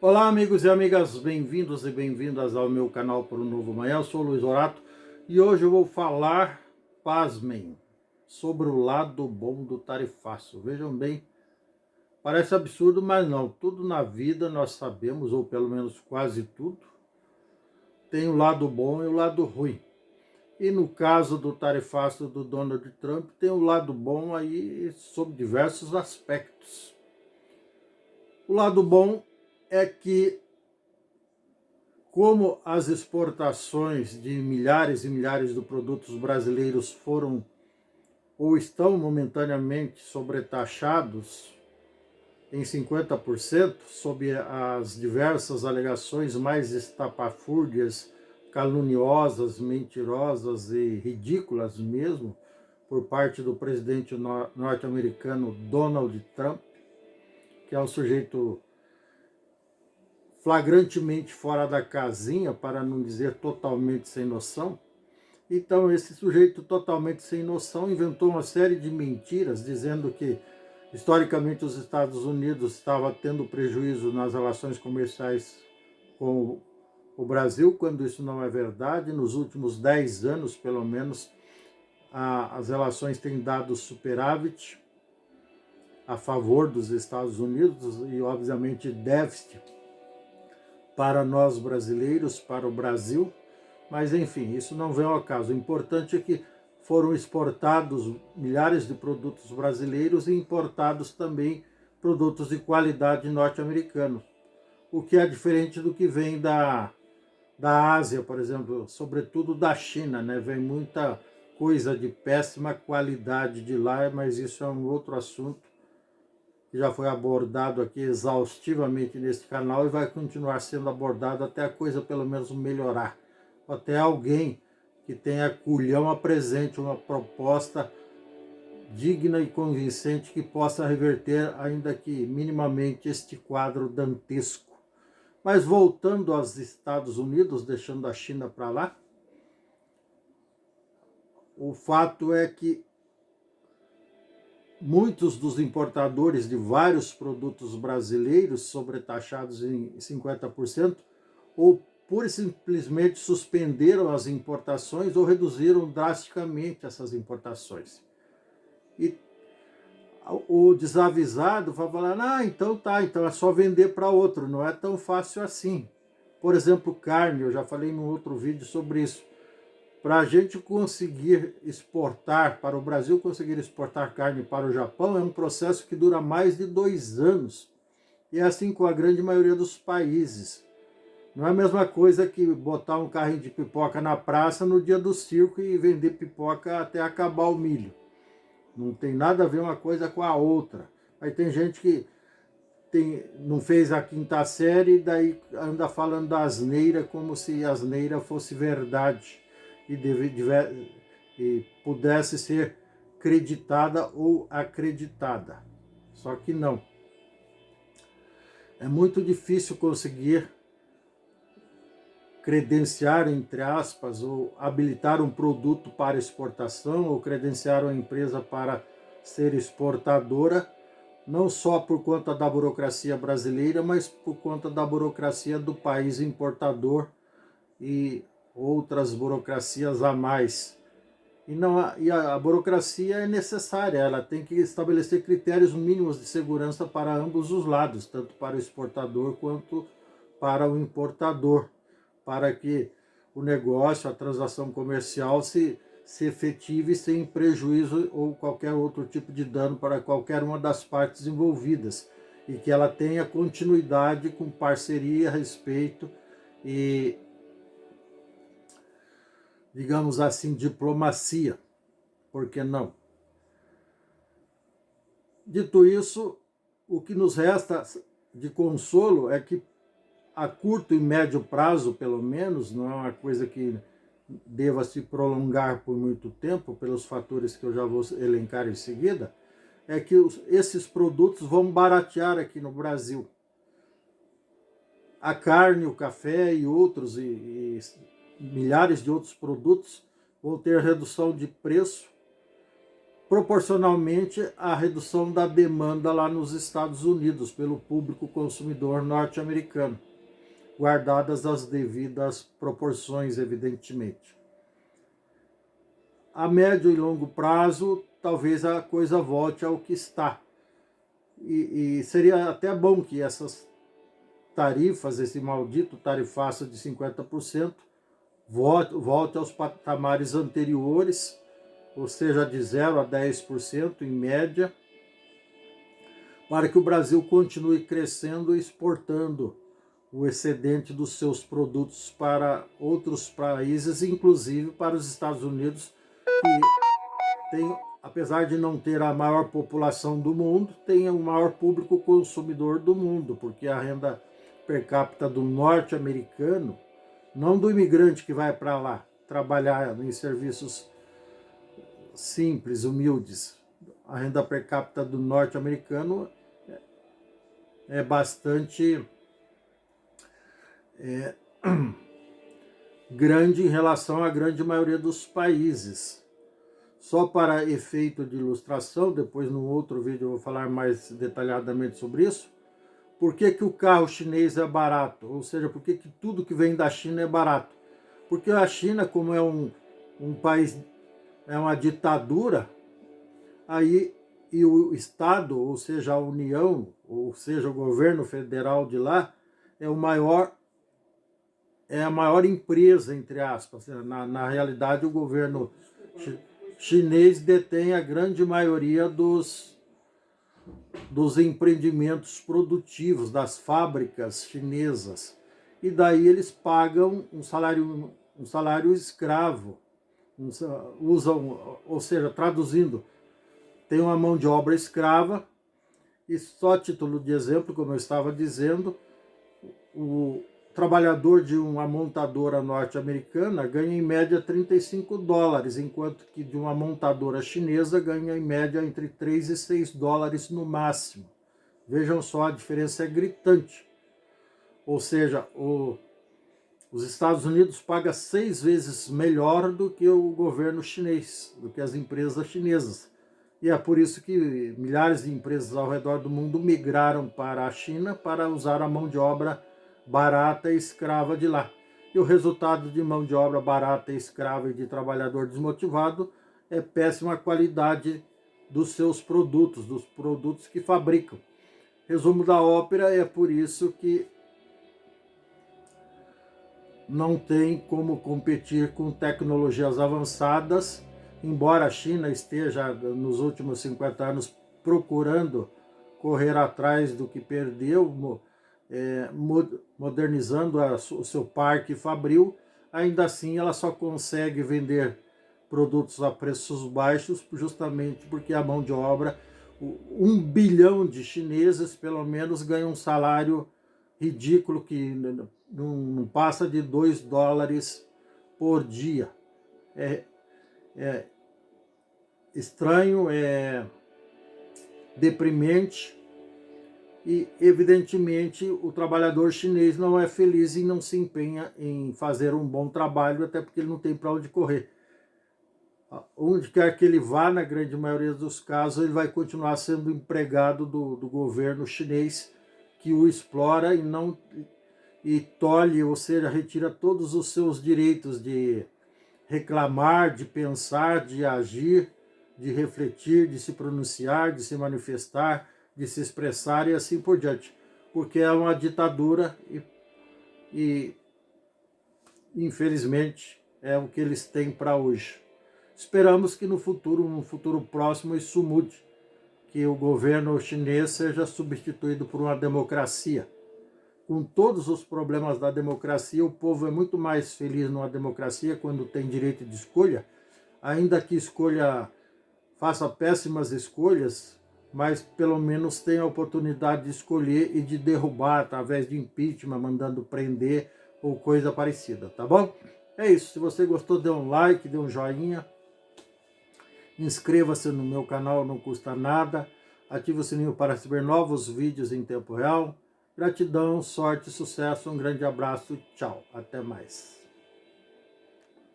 Olá, amigos e amigas, bem-vindos e bem-vindas ao meu canal Por um Novo Manhã. Eu sou o Luiz Orato e hoje eu vou falar, pasmem, sobre o lado bom do tarifaço. Vejam bem, parece absurdo, mas não. Tudo na vida nós sabemos, ou pelo menos quase tudo, tem o lado bom e o lado ruim. E no caso do tarifaço do Donald Trump, tem o lado bom aí sob diversos aspectos. O lado bom é que, como as exportações de milhares e milhares de produtos brasileiros foram ou estão momentaneamente sobretaxados em 50%, sob as diversas alegações mais estapafúrdias, caluniosas, mentirosas e ridículas mesmo, por parte do presidente norte-americano Donald Trump, que é um sujeito flagrantemente fora da casinha, para não dizer totalmente sem noção. Então, esse sujeito totalmente sem noção inventou uma série de mentiras, dizendo que, historicamente, os Estados Unidos estavam tendo prejuízo nas relações comerciais com o Brasil, quando isso não é verdade. Nos últimos 10 anos, pelo menos, as relações têm dado superávit a favor dos Estados Unidos e, obviamente, déficit para nós brasileiros, para o Brasil, mas enfim, isso não vem ao caso. O importante é que foram exportados milhares de produtos brasileiros e importados também produtos de qualidade norte-americanos, o que é diferente do que vem da Ásia, por exemplo, sobretudo da China, né? Vem muita coisa de péssima qualidade de lá, mas isso é um outro assunto que já foi abordado aqui exaustivamente nesse canal e vai continuar sendo abordado até a coisa pelo menos melhorar. Até alguém que tenha culhão apresente uma proposta digna e convincente que possa reverter, ainda que minimamente, este quadro dantesco. Mas voltando aos Estados Unidos, deixando a China para lá, o fato é que muitos dos importadores de vários produtos brasileiros, sobretaxados em 50%, ou pura e simplesmente suspenderam as importações ou reduziram drasticamente essas importações. E o desavisado vai falar, então tá, então é só vender para outro, não é tão fácil assim. Por exemplo, carne, eu já falei num outro vídeo sobre isso. Para a gente conseguir exportar, para o Brasil conseguir exportar carne para o Japão, é um processo que dura mais de 2 anos. E é assim com a grande maioria dos países. Não é a mesma coisa que botar um carrinho de pipoca na praça no dia do circo e vender pipoca até acabar o milho. Não tem nada a ver uma coisa com a outra. Aí tem gente que não fez a quinta série e daí anda falando da asneira como se a asneira fosse verdade e pudesse ser creditada ou acreditada. Só que não. É muito difícil conseguir credenciar, entre aspas, ou habilitar um produto para exportação, ou credenciar uma empresa para ser exportadora, não só por conta da burocracia brasileira, mas por conta da burocracia do país importador e outras burocracias a mais. E a burocracia é necessária, ela tem que estabelecer critérios mínimos de segurança para ambos os lados, tanto para o exportador quanto para o importador, para que o negócio, a transação comercial se efetive sem prejuízo ou qualquer outro tipo de dano para qualquer uma das partes envolvidas, e que ela tenha continuidade com parceria, respeito e, digamos assim, diplomacia. Por que não? Dito isso, o que nos resta de consolo é que, a curto e médio prazo, pelo menos, não é uma coisa que deva se prolongar por muito tempo, pelos fatores que eu já vou elencar em seguida, é que esses produtos vão baratear aqui no Brasil. A carne, o café e outros, e milhares de outros produtos vão ter redução de preço, proporcionalmente à redução da demanda lá nos Estados Unidos pelo público consumidor norte-americano, guardadas as devidas proporções, evidentemente. A médio e longo prazo, talvez a coisa volte ao que está. E seria até bom que essas tarifas, esse maldito tarifaço de 50%, volte aos patamares anteriores, ou seja, de 0 a 10% em média, para que o Brasil continue crescendo e exportando o excedente dos seus produtos para outros países, inclusive para os Estados Unidos, que tem, apesar de não ter a maior população do mundo, tem o maior público consumidor do mundo, porque a renda per capita do norte-americano, não do imigrante que vai para lá trabalhar em serviços simples, humildes, a renda per capita do norte-americano é bastante grande em relação à grande maioria dos países. Só para efeito de ilustração, depois no outro vídeo eu vou falar mais detalhadamente sobre isso, por que o carro chinês é barato? Ou seja, por que tudo que vem da China é barato? Porque a China, como é um país, é uma ditadura, aí e o Estado, ou seja, a União, ou seja, o governo federal de lá, é a maior empresa, entre aspas. Na realidade, o governo chinês detém a grande maioria dos empreendimentos produtivos, das fábricas chinesas. E daí eles pagam um salário escravo. Usam, ou seja, traduzindo, tem uma mão de obra escrava, e só a título de exemplo, como eu estava dizendo, o trabalhador de uma montadora norte-americana ganha em média $35, enquanto que de uma montadora chinesa ganha em média entre 3 e 6 dólares no máximo. Vejam só, a diferença é gritante. Ou seja, os Estados Unidos pagam 6 vezes melhor do que o governo chinês, do que as empresas chinesas. E é por isso que milhares de empresas ao redor do mundo migraram para a China para usar a mão de obra barata e escrava de lá. E o resultado de mão de obra barata, escrava e de trabalhador desmotivado é péssima qualidade dos seus produtos, dos produtos que fabricam. Resumo da ópera, é por isso que não tem como competir com tecnologias avançadas, embora a China esteja, nos últimos 50 anos, procurando correr atrás do que perdeu, modernizando o seu parque fabril, ainda assim ela só consegue vender produtos a preços baixos justamente porque a mão de obra, 1 bilhão de chineses pelo menos ganham um salário ridículo que não passa de 2 dólares por dia. É estranho, é deprimente e, evidentemente, o trabalhador chinês não é feliz e não se empenha em fazer um bom trabalho, até porque ele não tem para onde correr. Onde quer que ele vá, na grande maioria dos casos, ele vai continuar sendo empregado do governo chinês, que o explora e tolhe, ou seja, retira todos os seus direitos de reclamar, de pensar, de agir, de refletir, de se pronunciar, de se manifestar, de se expressar e assim por diante. Porque é uma ditadura e infelizmente, é o que eles têm para hoje. Esperamos que no futuro próximo, isso mude, que o governo chinês seja substituído por uma democracia. Com todos os problemas da democracia, o povo é muito mais feliz numa democracia quando tem direito de escolha, ainda que faça péssimas escolhas, mas pelo menos tem a oportunidade de escolher e de derrubar através de impeachment, mandando prender ou coisa parecida, tá bom? É isso, se você gostou, dê um like, dê um joinha, inscreva-se no meu canal, não custa nada, ative o sininho para receber novos vídeos em tempo real. Gratidão, sorte, sucesso, um grande abraço, tchau, até mais.